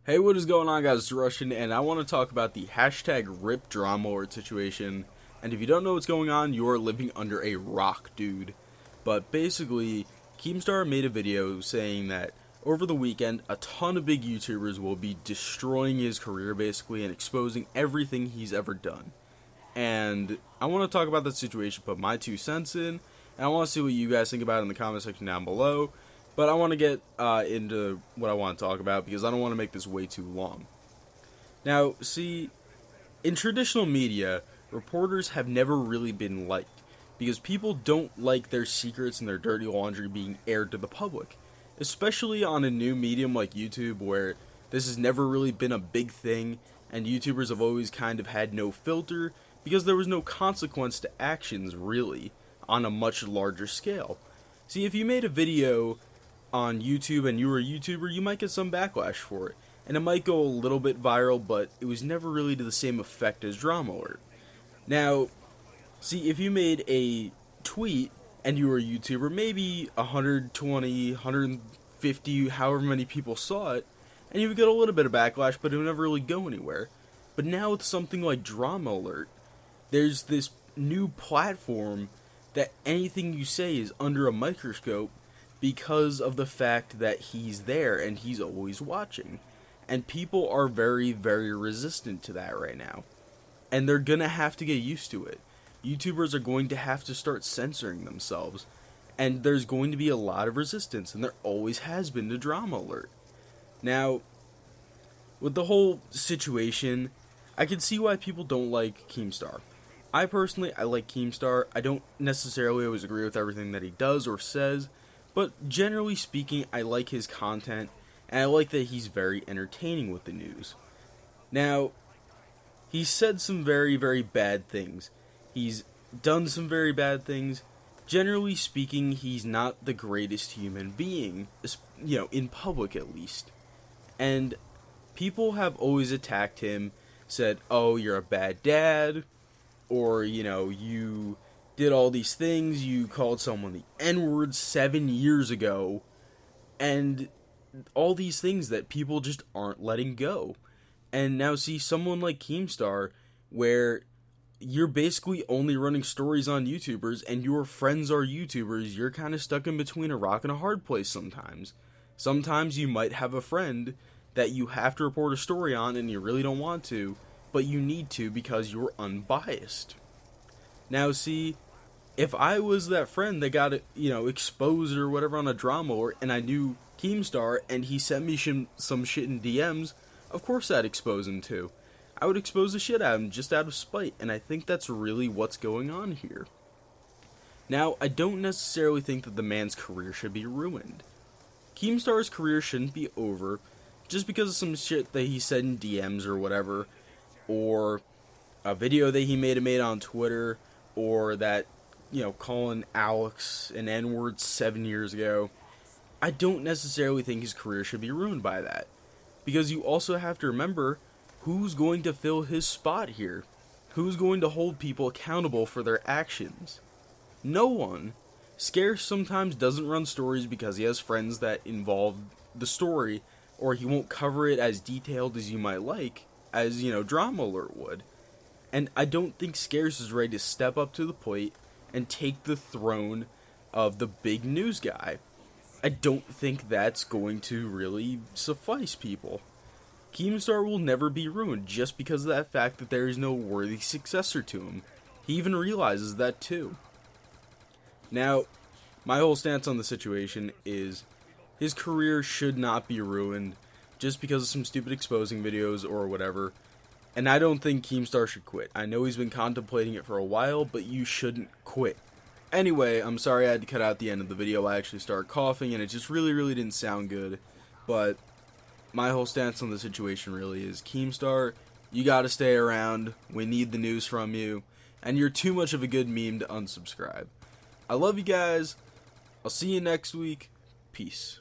Hey, what is going on, guys? It's Russian, and I want to talk about the hashtag RIP drama alert situation. And if you don't know what's going on, you're living under a rock, dude. But basically, Keemstar made a video saying that over the weekend, a ton of big YouTubers will be destroying his career, basically, and exposing everything he's ever done. And I want to talk about that situation, put my 2 cents in, and I want to see what you guys think about it in the comment section down below. But I want to get into what I want to talk about because I don't want to make this way too long. Now, see, in traditional media, reporters have never really been liked because people don't like their secrets and their dirty laundry being aired to the public, especially on a new medium like YouTube where this has never really been a big thing and YouTubers have always kind of had no filter because there was no consequence to actions really on a much larger scale. See, if you made a video on YouTube and you were a YouTuber, you might get some backlash for it. And it might go a little bit viral, but it was never really to the same effect as Drama Alert. Now, see, if you made a tweet and you were a YouTuber, maybe 120, 150, however many people saw it, and you would get a little bit of backlash, but it would never really go anywhere. But now with something like Drama Alert, there's this new platform that anything you say is under a microscope because of the fact that he's there and he's always watching. And people are very, very resistant to that right now. And they're gonna have to get used to it. YouTubers are going to have to start censoring themselves. And there's going to be a lot of resistance, and there always has been to Drama Alert. Now, with the whole situation, I can see why people don't like Keemstar. I like Keemstar. I don't necessarily always agree with everything that he does or says, but generally speaking, I like his content, and I like that he's very entertaining with the news. Now, he's said some very, very bad things. He's done some very bad things. Generally speaking, he's not the greatest human being, in public at least. And people have always attacked him, said, oh, you're a bad dad, or, you did all these things, you called someone the N-word 7 years ago, and all these things that people just aren't letting go. And now see someone like Keemstar, where you're basically only running stories on YouTubers, and your friends are YouTubers, you're kind of stuck in between a rock and a hard place sometimes. Sometimes you might have a friend that you have to report a story on, and you really don't want to, but you need to because you're unbiased. Now see, if I was that friend that got exposed or whatever on a drama alert, and I knew Keemstar and he sent me some shit in DMs, of course I'd expose him too. I would expose the shit out of him just out of spite, and I think that's really what's going on here. Now, I don't necessarily think that the man's career should be ruined. Keemstar's career shouldn't be over just because of some shit that he said in DMs or whatever, or a video that he made on Twitter, or that calling Alex an N-word 7 years ago. I don't necessarily think his career should be ruined by that. Because you also have to remember who's going to fill his spot here. Who's going to hold people accountable for their actions? No one. Scarce sometimes doesn't run stories because he has friends that involve the story, or he won't cover it as detailed as you might like, as, Drama Alert would. And I don't think Scarce is ready to step up to the plate and take the throne of the big news guy. I don't think that's going to really suffice people. Keemstar will never be ruined just because of that fact that there is no worthy successor to him. He even realizes that too. Now, my whole stance on the situation is his career should not be ruined just because of some stupid exposing videos or whatever. And I don't think Keemstar should quit. I know he's been contemplating it for a while, but you shouldn't quit. Anyway, I'm sorry I had to cut out the end of the video. I actually started coughing, and it just really, really didn't sound good. But my whole stance on the situation really is, Keemstar, you gotta stay around. We need the news from you. And you're too much of a good meme to unsubscribe. I love you guys. I'll see you next week. Peace.